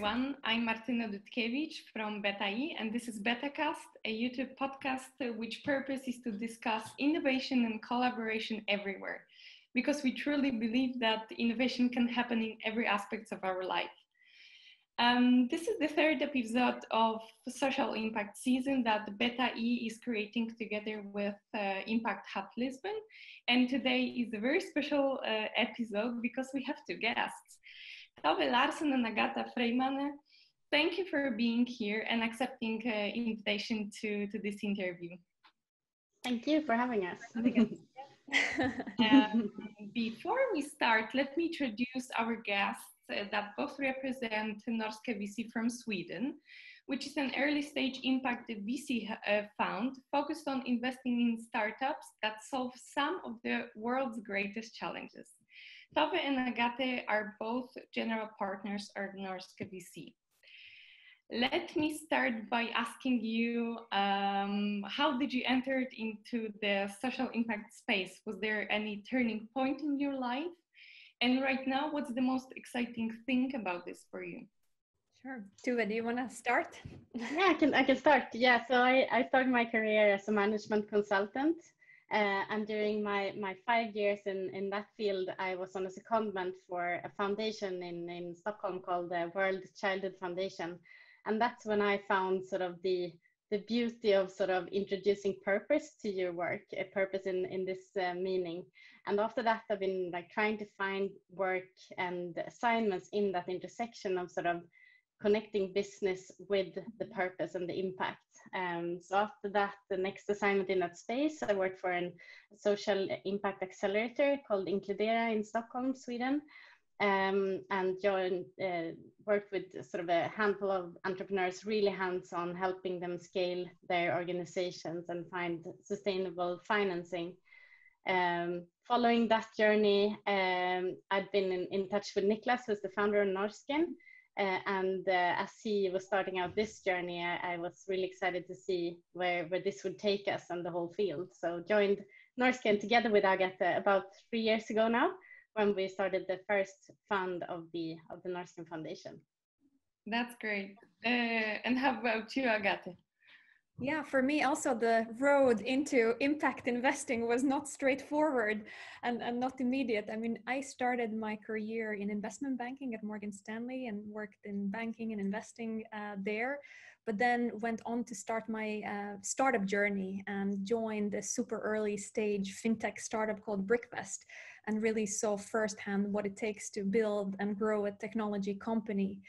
everyone. I'm Martina Dudkiewicz from BetaI, and this is BetaCast, a YouTube podcast which purpose is to discuss innovation and collaboration everywhere, because we truly believe that innovation can happen in every aspect of our life. This is the third episode of social impact season that BetaI is creating together with Impact Hub Lisbon. And today is a very special episode because we have two guests. Tove Larsson Agate Freimane, thank you for being here and accepting invitation to this interview. Thank you for having us. Before we start, let me introduce our guests that both represent Norrsken VC from Sweden, which is an early stage impact VC fund focused on investing in startups that solve some of the world's greatest challenges. Tove and Agate are both general partners at Norrsken VC. Let me start by asking you, how did you enter into the social impact space? Was there any turning point in your life? And right now, what's the most exciting thing about this for you? Sure. Tove, do you want to start? Yeah, I can start. Yeah, so I started my career as a management consultant. And during my 5 years in that field, I was on a secondment for a foundation in Stockholm called the World Childhood Foundation. And that's when I found sort of the beauty of sort of introducing purpose to your work, a purpose in this meaning. And after that, I've been like trying to find work and assignments in that intersection of sort of connecting business with the purpose and the impact. So after that, the next assignment in that space, I worked for a social impact accelerator called Inkludera in Stockholm, Sweden, and worked with sort of a handful of entrepreneurs, really hands-on, helping them scale their organizations and find sustainable financing. Following that journey, I'd been in touch with Niklas, who's the founder of Norrsken. And as he was starting out this journey, I was really excited to see where this would take us and the whole field. So joined Norrsken together with Agate about 3 years ago now, when we started the first fund of the Norrsken Foundation. That's great. And how about you, Agate? Yeah, for me also the road into impact investing was not straightforward and not immediate. I mean, I started my career in investment banking at Morgan Stanley and worked in banking and investing there, but then went on to start my startup journey and joined a super early stage fintech startup called Brickvest and really saw firsthand what it takes to build and grow a technology company.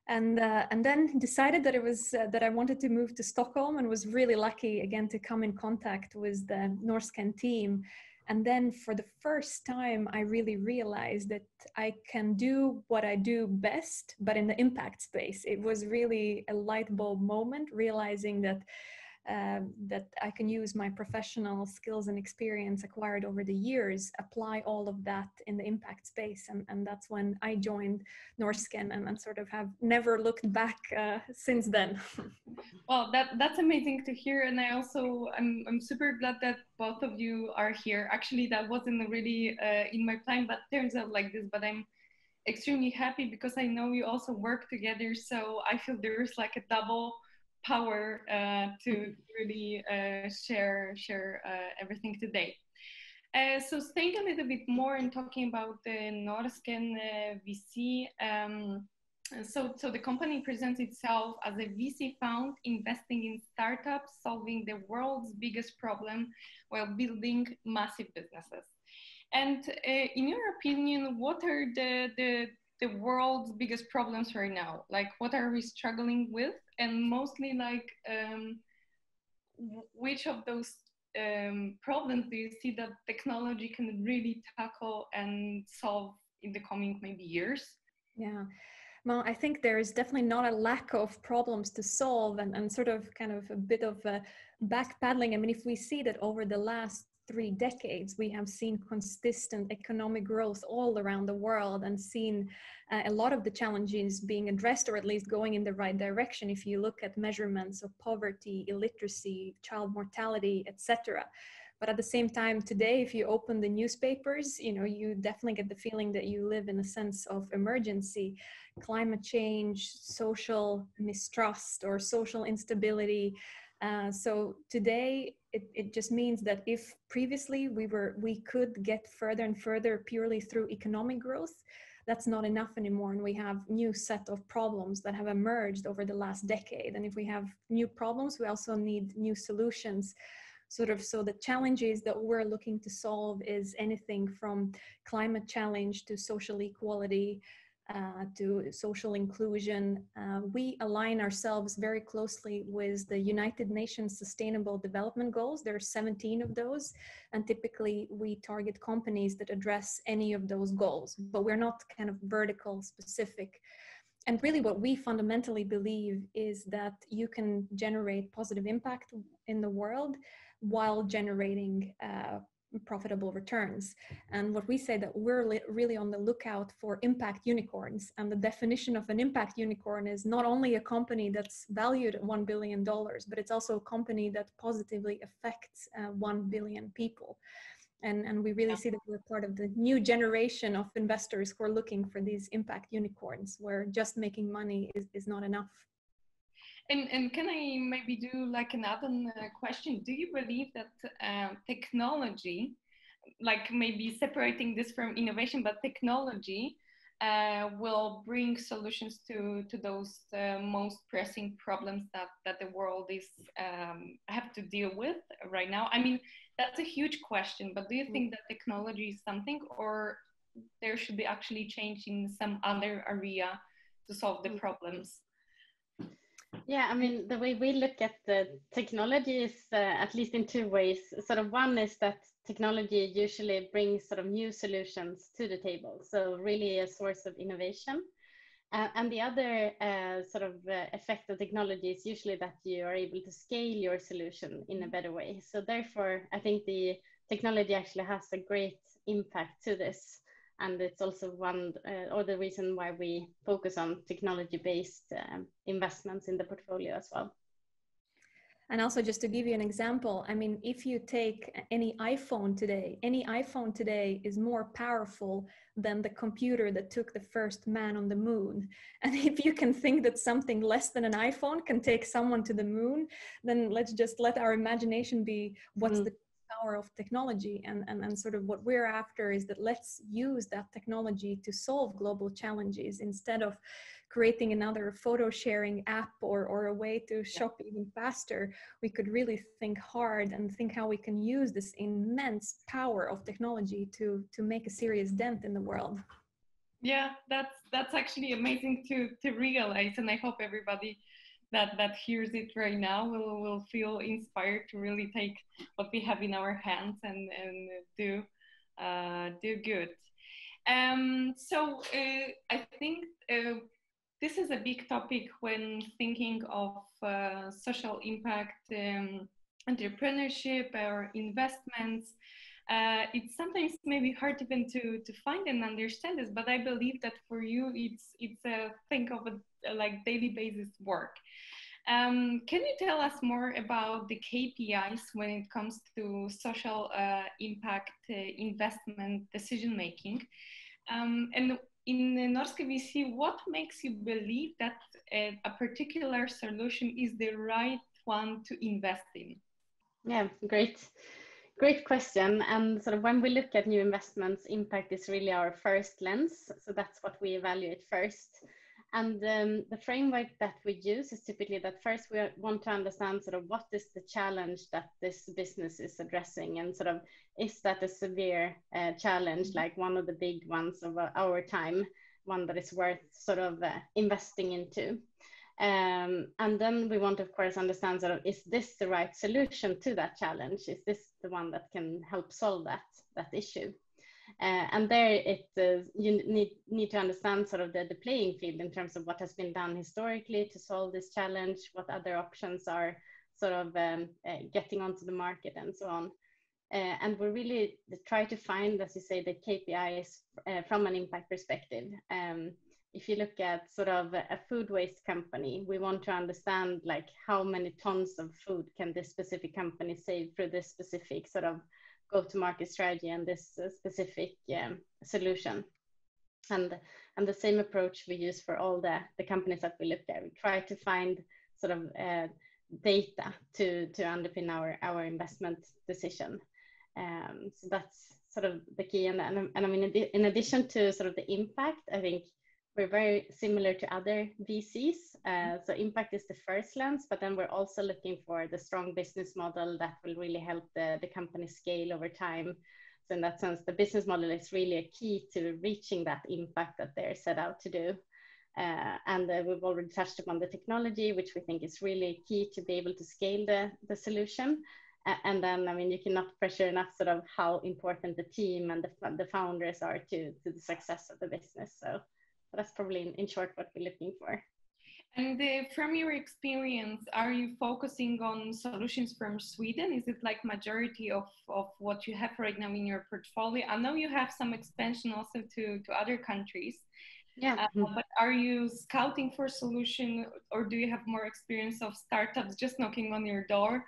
And then decided that it was that I wanted to move to Stockholm, and was really lucky again to come in contact with the Norrsken team. And then for the first time, I really realized that I can do what I do best, but in the impact space. It was really a light bulb moment, realizing that that I can use my professional skills and experience acquired over the years, apply all of that in the impact space. And that's when I joined Norrsken and sort of have never looked back since then. Well, that's amazing to hear. And I'm super glad that both of you are here. Actually, that wasn't really in my plan, but turns out like this. But I'm extremely happy because I know you also work together. So I feel there's like a double power to really share everything today. So staying a little bit more and talking about the Norrsken VC. So the company presents itself as a VC fund investing in startups, solving the world's biggest problem while building massive businesses. And in your opinion, what are the world's biggest problems right now? Like, what are we struggling with? And mostly like, which of those problems do you see that technology can really tackle and solve in the coming maybe years? Yeah. Well, I think there is definitely not a lack of problems to solve and sort of kind of a bit of backpedaling. I mean, if we see that over the last 3 decades, we have seen consistent economic growth all around the world and seen a lot of the challenges being addressed, or at least going in the right direction. If you look at measurements of poverty, illiteracy, child mortality, etc. But at the same time, today, if you open the newspapers, you definitely get the feeling that you live in a sense of emergency, climate change, social mistrust, or social instability. So today, it just means that if previously we could get further and further purely through economic growth, that's not enough anymore. And we have new set of problems that have emerged over the last decade. And if we have new problems, we also need new solutions. So the challenges that we're looking to solve is anything from climate challenge to social equality, to social inclusion. We align ourselves very closely with the United Nations Sustainable Development Goals. There are 17 of those, and typically we target companies that address any of those goals, but we're not kind of vertical specific. And really what we fundamentally believe is that you can generate positive impact in the world while generating profitable returns. And what we say that we're really on the lookout for impact unicorns. And the definition of an impact unicorn is not only a company that's valued at $1 billion, but it's also a company that positively affects 1 billion people. And we really see that we're part of the new generation of investors who are looking for these impact unicorns, where just making money is not enough. And can I maybe do like an add-on question? Do you believe that technology, like maybe separating this from innovation, but technology will bring solutions to those most pressing problems that the world is have to deal with right now? I mean, that's a huge question, but do you think that technology is something, or there should be actually change in some other area to solve the problems? Yeah, I mean, the way we look at the technology is at least in two ways. Sort of one is that technology usually brings sort of new solutions to the table, so really a source of innovation. And the other sort of effect of technology is usually that you are able to scale your solution in a better way. So therefore, I think the technology actually has a great impact to this. And it's also one or the reason why we focus on technology-based investments in the portfolio as well. And also, just to give you an example, I mean, if you take any iPhone today is more powerful than the computer that took the first man on the moon. And if you can think that something less than an iPhone can take someone to the moon, then let's just let our imagination be what's the power of technology. And sort of what we're after is that let's use that technology to solve global challenges instead of creating another photo sharing app or a way to shop even faster. We could really think hard and think how we can use this immense power of technology to make a serious dent in the world. Yeah, that's actually amazing to realize, and I hope everybody that hears it right now will feel inspired to really take what we have in our hands and do good. So I think this is a big topic when thinking of social impact, entrepreneurship or investments. It's sometimes maybe hard even to find and understand this, but I believe that for you it's a think of a like daily basis work. Can you tell us more about the KPIs when it comes to social impact investment decision making? And in Norrsken we see what makes you believe that a particular solution is the right one to invest in? Yeah, great question. And sort of when we look at new investments, impact is really our first lens. So that's what we evaluate first. And the framework that we use is typically that first we want to understand sort of what is the challenge that this business is addressing, and sort of is that a severe challenge, like one of the big ones of our time, one that is worth sort of investing into. And then we want to, of course, understand sort of, is this the right solution to that challenge? Is this the one that can help solve that issue? And there you need to understand sort of the playing field in terms of what has been done historically to solve this challenge, what other options are sort of getting onto the market and so on. And we really try to find, as you say, the KPIs from an impact perspective. if you look at sort of a food waste company, we want to understand like how many tons of food can this specific company save through this specific sort of go-to-market strategy and this specific solution. And the same approach we use for all the companies that we look at. We try to find sort of data to underpin our investment decision. So that's sort of the key. And I mean, in addition to sort of the impact, I think we're very similar to other VCs. So impact is the first lens, but then we're also looking for the strong business model that will really help the company scale over time. So in that sense, the business model is really a key to reaching that impact that they're set out to do. And we've already touched upon the technology, which we think is really key to be able to scale the solution. And then, I mean, you cannot pressure enough sort of how important the team and the founders are to the success of the business. So that's probably in short what we're looking for. And from your experience, are you focusing on solutions from Sweden? Is it like majority of what you have right now in your portfolio? I know you have some expansion also to other countries. Yeah. But are you scouting for solution, or do you have more experience of startups just knocking on your door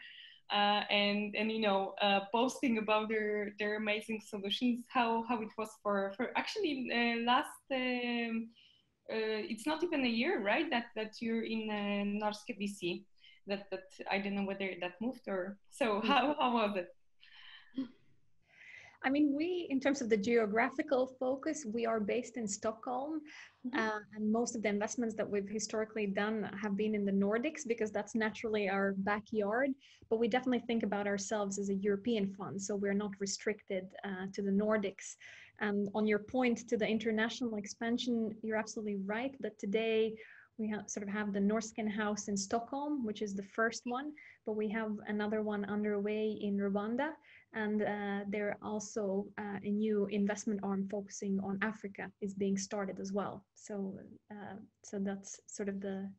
and you know, posting about their amazing solutions? How it was for actually last. It's not even a year, right? That you're in Norrsken VC. That I don't know whether that moved or so. How was it? I mean, we, in terms of the geographical focus, we are based in Stockholm, and most of the investments that we've historically done have been in the Nordics because that's naturally our backyard. But we definitely think about ourselves as a European fund, so we're not restricted to the Nordics. And on your point to the international expansion, you're absolutely right that today we sort of have the Norrsken house in Stockholm, which is the first one, but we have another one underway in Rwanda. And there also a new investment arm focusing on Africa is being started as well. So that's sort of the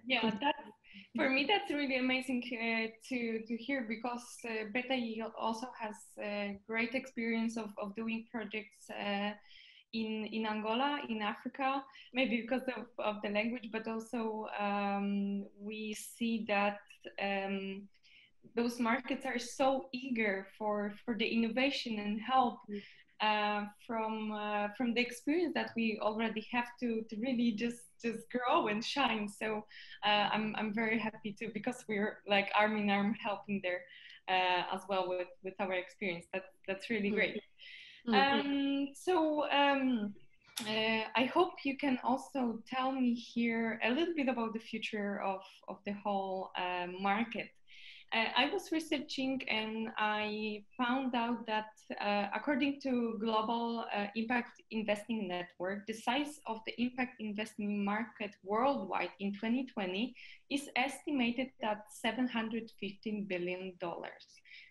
yeah. That for me that's really amazing to hear, because Beta also has great experience of doing projects in Angola, in Africa, maybe because of the language, but also we see that. Those markets are so eager for the innovation and help from the experience that we already have to really just grow and shine. So I'm very happy to, because we're like arm in arm helping there as well with our experience. That's really great. So I hope you can also tell me here a little bit about the future of the whole market. I was researching and I found out that according to Global Impact Investing Network, the size of the impact investing market worldwide in 2020 is estimated at $715 billion.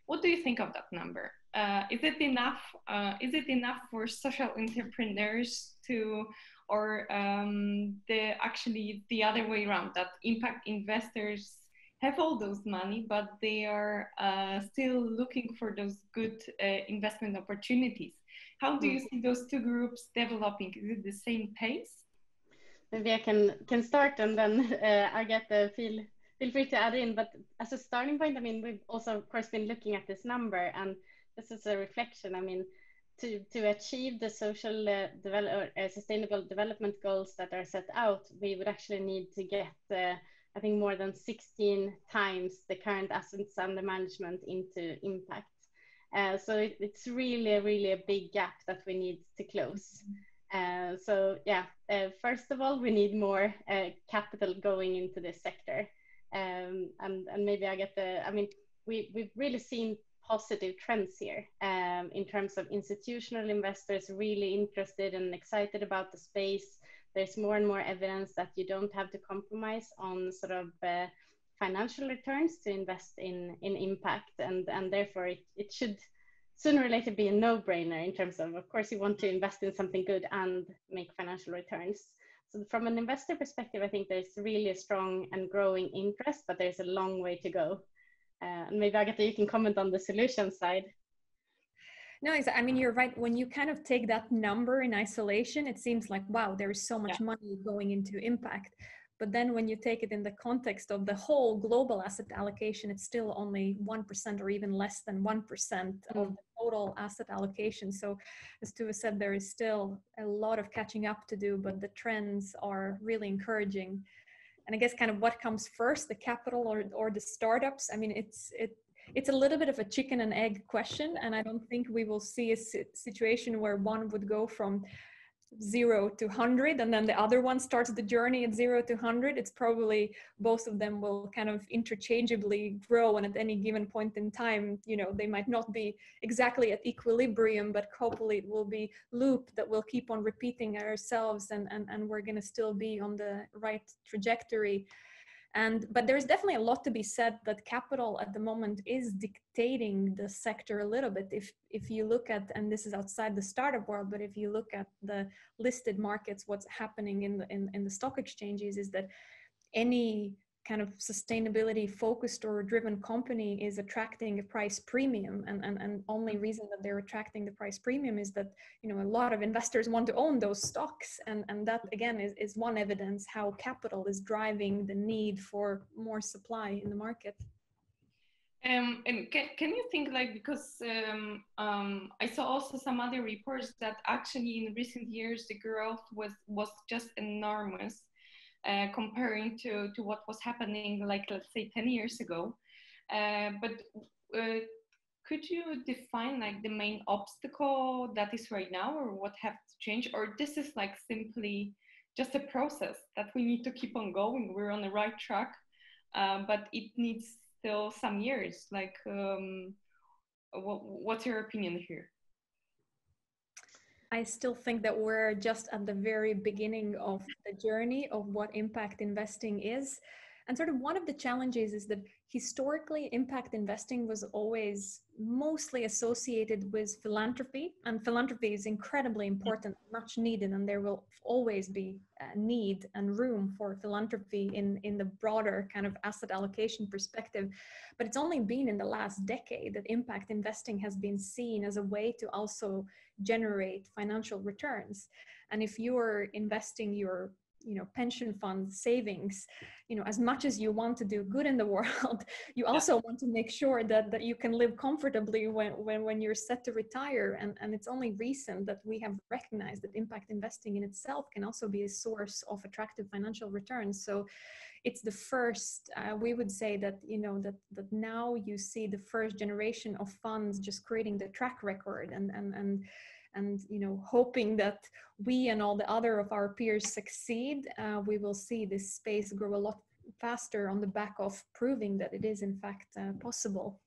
What do you think of that number? Is it enough? Is it enough for social entrepreneurs to, or actually the other way around, that impact investors have all those money, but they are still looking for those good investment opportunities? How do you see those two groups developing? Is it the same pace? Maybe I can start, and then I get feel free to add in. But as a starting point, I mean, we've also of course been looking at this number, and this is a reflection. I mean, to achieve the social sustainable development goals that are set out, we would actually need to get I think more than 16 times the current assets under management into impact. So it's really a big gap that we need to close. So yeah, first of all, we need more capital going into this sector. And maybe I get I mean, we've really seen positive trends here in terms of institutional investors really interested and excited about the space. There's more and more evidence that you don't have to compromise on sort of financial returns to invest in impact, and therefore it should sooner or later be a no-brainer in terms of course you want to invest in something good and make financial returns. So from an investor perspective, I think there's really a strong and growing interest, but there's a long way to go. And maybe Agate, you can comment on the solution side. No, I mean, you're right. When you kind of take that number in isolation, it seems like, wow, there is so much money going into impact. But then when you take it in the context of the whole global asset allocation, it's still only 1% or even less than 1% of the total asset allocation. So as Tove said, there is still a lot of catching up to do, but the trends are really encouraging. And I guess kind of what comes first, the capital or the startups? I mean, it's a little bit of a chicken and egg question, and I don't think we will see a situation where one would go from 0 to 100 and then the other one starts the journey at 0 to 100. It's probably both of them will kind of interchangeably grow, and at any given point in time, you know, they might not be exactly at equilibrium, but hopefully it will be loop that will keep on repeating ourselves, and we're going to still be on the right trajectory. But there's definitely a lot to be said that capital at the moment is dictating the sector a little bit. If you look at, and this is outside the startup world, but if you look at the listed markets, what's happening in the stock exchanges is that any kind of sustainability focused or driven company is attracting a price premium, and only reason that they're attracting the price premium is that, you know, a lot of investors want to own those stocks, and that again is one evidence how capital is driving the need for more supply in the market. And can you think, like, because I saw also some other reports that actually in recent years the growth was just enormous. Comparing to what was happening, like, let's say 10 years ago. But could you define like the main obstacle that is right now, or what has to change? Or this is like simply just a process that we need to keep on going. We're on the right track, but it needs still some years. Like, what's your opinion here? I still think that we're just at the very beginning of the journey of what impact investing is. And sort of one of the challenges is that historically impact investing was always mostly associated with philanthropy, and philanthropy is incredibly important, much needed, and there will always be a need and room for philanthropy in the broader kind of asset allocation perspective. But it's only been in the last decade that impact investing has been seen as a way to also generate financial returns. And if you're investing your, you know, pension fund savings, you know, as much as you want to do good in the world, you also want to make sure that you can live comfortably when you're set to retire. And it's only recent that we have recognized that impact investing in itself can also be a source of attractive financial returns. So it's the first, we would say that, you know, that now you see the first generation of funds just creating the track record and you know, hoping that we and all the other of our peers succeed. We will see this space grow a lot faster on the back of proving that it is in fact possible.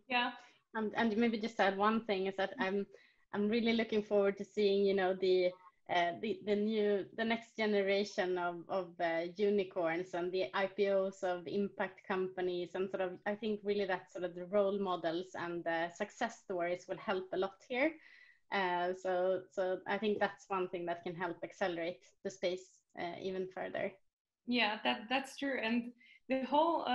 Yeah, and maybe just add one thing is that I'm really looking forward to seeing, you know, the next generation of unicorns and the IPOs of impact companies, and sort of, I think really that sort of the role models and the success stories will help a lot here. So I think that's one thing that can help accelerate the space even further. Yeah, that's true. And the whole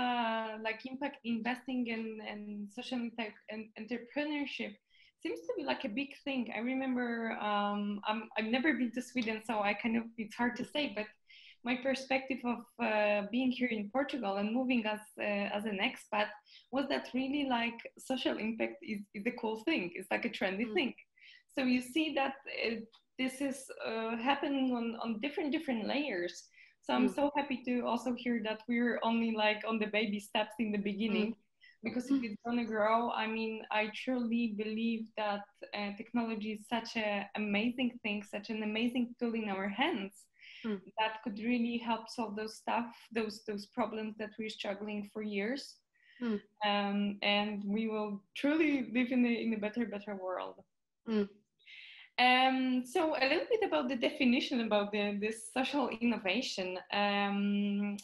like impact investing and social impact and entrepreneurship seems to be like a big thing. I remember I've never been to Sweden, so I kind of, it's hard to say, but my perspective of being here in Portugal and moving as an expat was that really like social impact is a cool thing. It's like a trendy thing. So you see that this is happening on different layers. So I'm so happy to also hear that we're only like on the baby steps in the beginning, because if it's going to grow, I mean, I truly believe that technology is such an amazing thing, such an amazing tool in our hands that could really help solve those problems that we're struggling for years. And we will truly live in a better world. So a little bit about the definition about this social innovation. Agathe,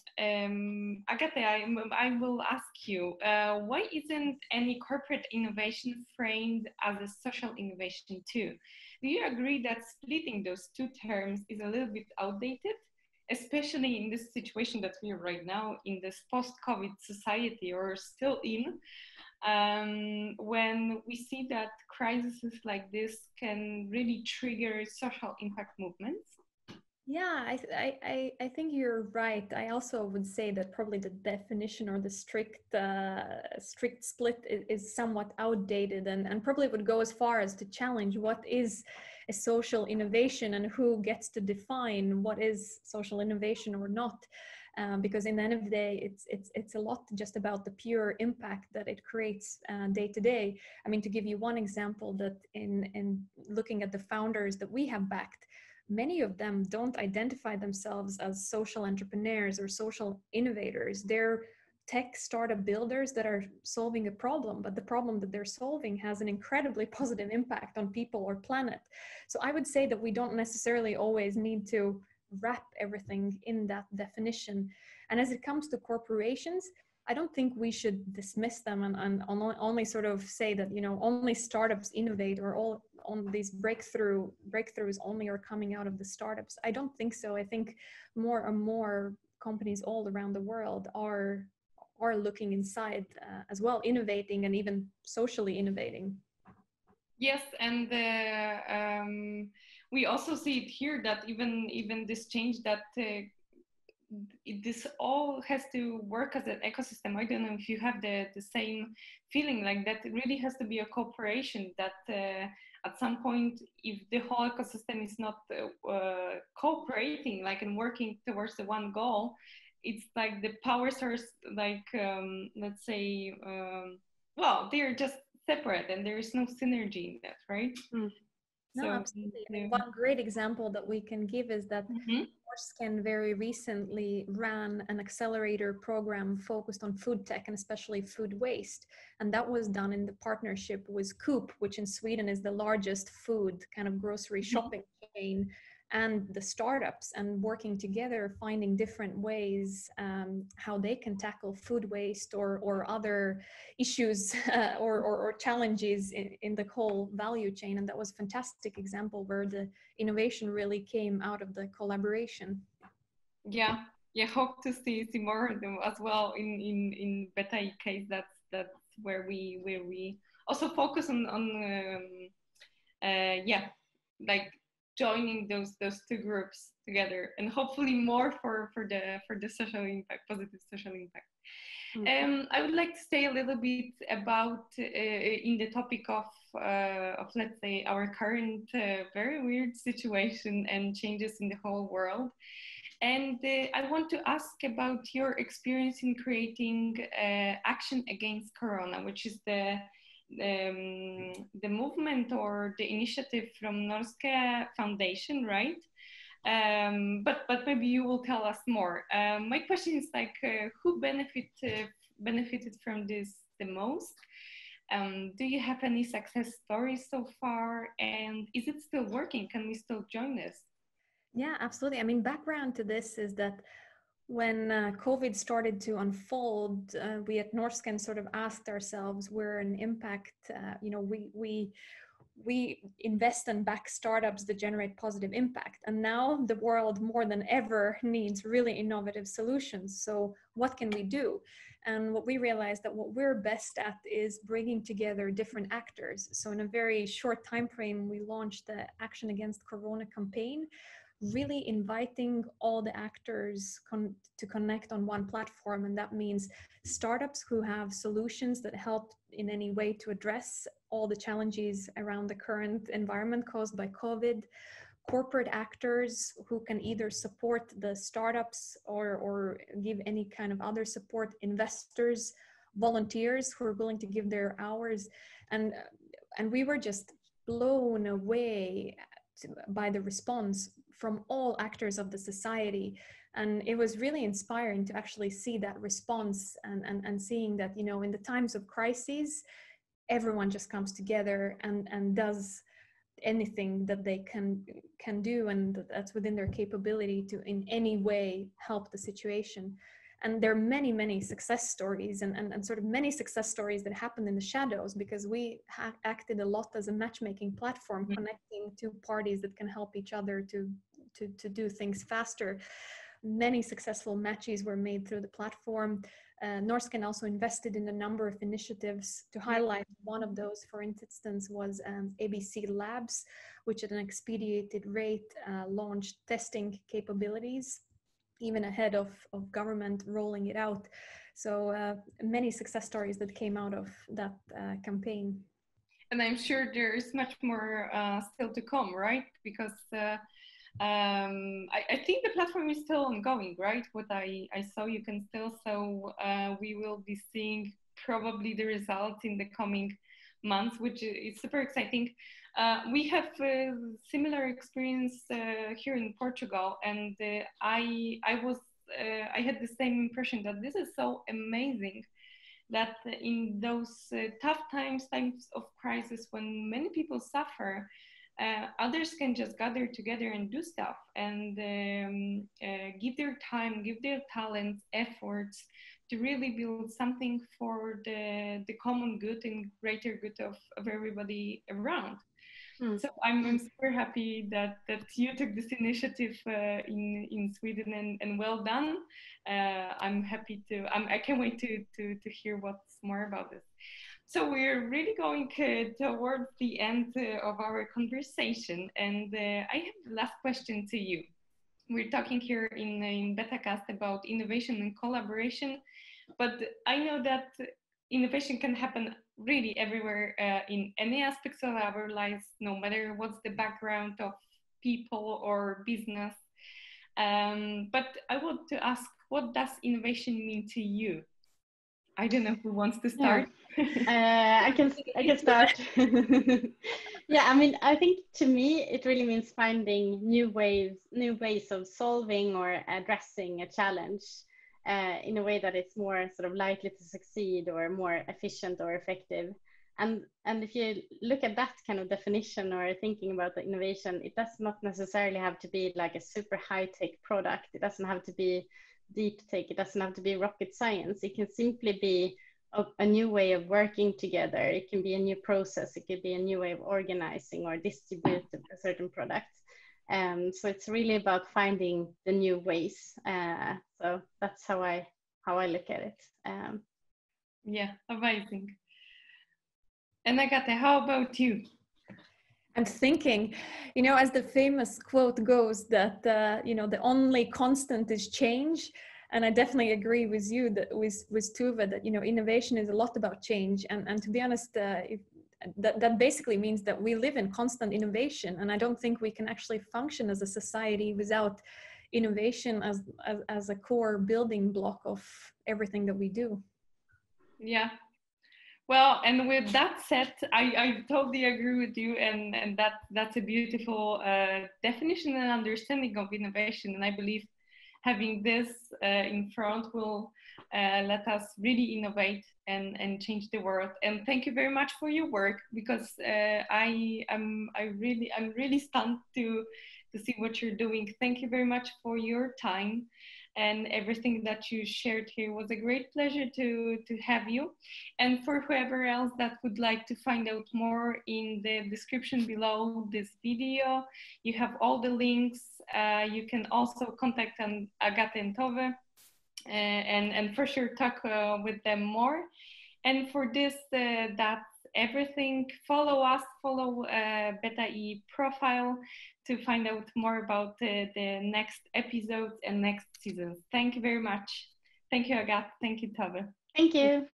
I will ask you, why isn't any corporate innovation framed as a social innovation too? Do you agree that splitting those two terms is a little bit outdated, especially in this situation that we are right now in this post-COVID society, or still in? when we see that crises like this can really trigger social impact movements? Yeah, I think you're right. I also would say that probably the definition or the strict split is somewhat outdated, and probably would go as far as to challenge what is a social innovation and who gets to define what is social innovation or not. Because in the end of the day, it's a lot just about the pure impact that it creates day to day. I mean, to give you one example, that in looking at the founders that we have backed, many of them don't identify themselves as social entrepreneurs or social innovators. They're tech startup builders that are solving a problem, but the problem that they're solving has an incredibly positive impact on people or planet. So I would say that we don't necessarily always need to wrap everything in that definition. And as it comes to corporations, I don't think we should dismiss them and only sort of say that, you know, only startups innovate, or all on these breakthroughs only are coming out of the startups. I don't think so. I think more and more companies all around the world are looking inside as well, innovating and even socially innovating. Yes, and we also see it here that even this change that this all has to work as an ecosystem. I don't know if you have the same feeling, like that it really has to be a cooperation, that at some point, if the whole ecosystem is not cooperating, like, and working towards the one goal, it's like the powers are like, let's say, well, they're just separate and there is no synergy in that, right? Mm. No, so, absolutely. I mean, one great example that we can give is that Norrsken very recently ran an accelerator program focused on food tech and especially food waste. And that was done in the partnership with Coop, which in Sweden is the largest food kind of grocery shopping chain, and the startups, and working together, finding different ways how they can tackle food waste or other issues or challenges in the whole value chain. And that was a fantastic example where the innovation really came out of the collaboration. Yeah, hope to see more of them as well in BetaCast. That's where we also focus on like joining those two groups together, and hopefully more for the social impact, positive social impact. I would like to say a little bit about in the topic of let's say our current very weird situation and changes in the whole world. And I want to ask about your experience in creating Action Against Corona, which is the movement or the initiative from Norrsken Foundation, right? But maybe you will tell us more. My question is like, who benefited from this the most? Do you have any success stories so far? And is it still working? Can we still join this? Yeah, absolutely. I mean, background to this is that when COVID started to unfold, we at Norrsken sort of asked ourselves, we're an impact, we invest and back startups that generate positive impact. And now the world more than ever needs really innovative solutions. So what can we do? And what we realized that what we're best at is bringing together different actors. So in a very short time frame, we launched the Action Against Corona campaign, really inviting all the actors to connect on one platform. And that means startups who have solutions that help in any way to address all the challenges around the current environment caused by COVID, corporate actors who can either support the startups or give any kind of other support, investors, volunteers who are willing to give their hours. And we were just blown away by the response from all actors of the society. And it was really inspiring to actually see that response and seeing that, you know, in the times of crises, everyone just comes together and does anything that they can do, and that's within their capability to in any way help the situation. And there are many success stories and sort of many success stories that happened in the shadows, because we acted a lot as a matchmaking platform, connecting two parties that can help each other to do things faster. Many successful matches were made through the platform. Norrsken also invested in a number of initiatives. To highlight one of those, for instance, was ABC Labs, which at an expedited rate launched testing capabilities, even ahead of government rolling it out. So many success stories that came out of that campaign. And I'm sure there is much more still to come, right? Because I think the platform is still ongoing, right? What I saw, you can still, so we will be seeing probably the results in the coming months, which is super exciting. We have a similar experience here in Portugal, and I had the same impression that this is so amazing that in those tough times of crisis, when many people suffer, others can just gather together and do stuff and give their time, give their talents, efforts to really build something for the common good and greater good of everybody around. So I'm super happy that you took this initiative in Sweden, and well done. I'm happy to. I can't wait to hear what's more about this. So we're really going towards the end of our conversation, and I have the last question to you. We're talking here in BetaCast about innovation and collaboration, but I know that innovation can happen really everywhere in any aspects of our lives, no matter what's the background of people or business. But I want to ask, what does innovation mean to you? I don't know who wants to start. Yeah. I can start. Yeah, I mean, I think to me it really means finding new ways of solving or addressing a challenge in a way that it's more sort of likely to succeed or more efficient or effective. And if you look at that kind of definition or thinking about the innovation, it does not necessarily have to be like a super high-tech product. It doesn't have to be deep tech. It doesn't have to be rocket science. It can simply be a new way of working together. It can be a new process. It could be a new way of organizing or distribute a certain product. So it's really about finding the new ways. So that's how I look at it. Yeah, amazing. And Agate, how about you? I'm thinking, as the famous quote goes, that the only constant is change. And I definitely agree with you that with Tove that innovation is a lot about change. And to be honest, that basically means that we live in constant innovation. And I don't think we can actually function as a society without innovation as a core building block of everything that we do. Yeah. Well, and with that said, I totally agree with you, and that's a beautiful definition and understanding of innovation. And I believe having this in front will let us really innovate and change the world. And thank you very much for your work, because I'm really stunned to see what you're doing. Thank you very much for your time and everything that you shared here. It was a great pleasure to have you. And for whoever else that would like to find out more, in the description below this video, you have all the links. You can also contact Agate and Tove and for sure talk with them more. And for this, that's everything. Follow us, follow BetaE profile to find out more about the next episodes and next seasons. Thank you very much. Thank you, Agate. Thank you, Tove. Thank you.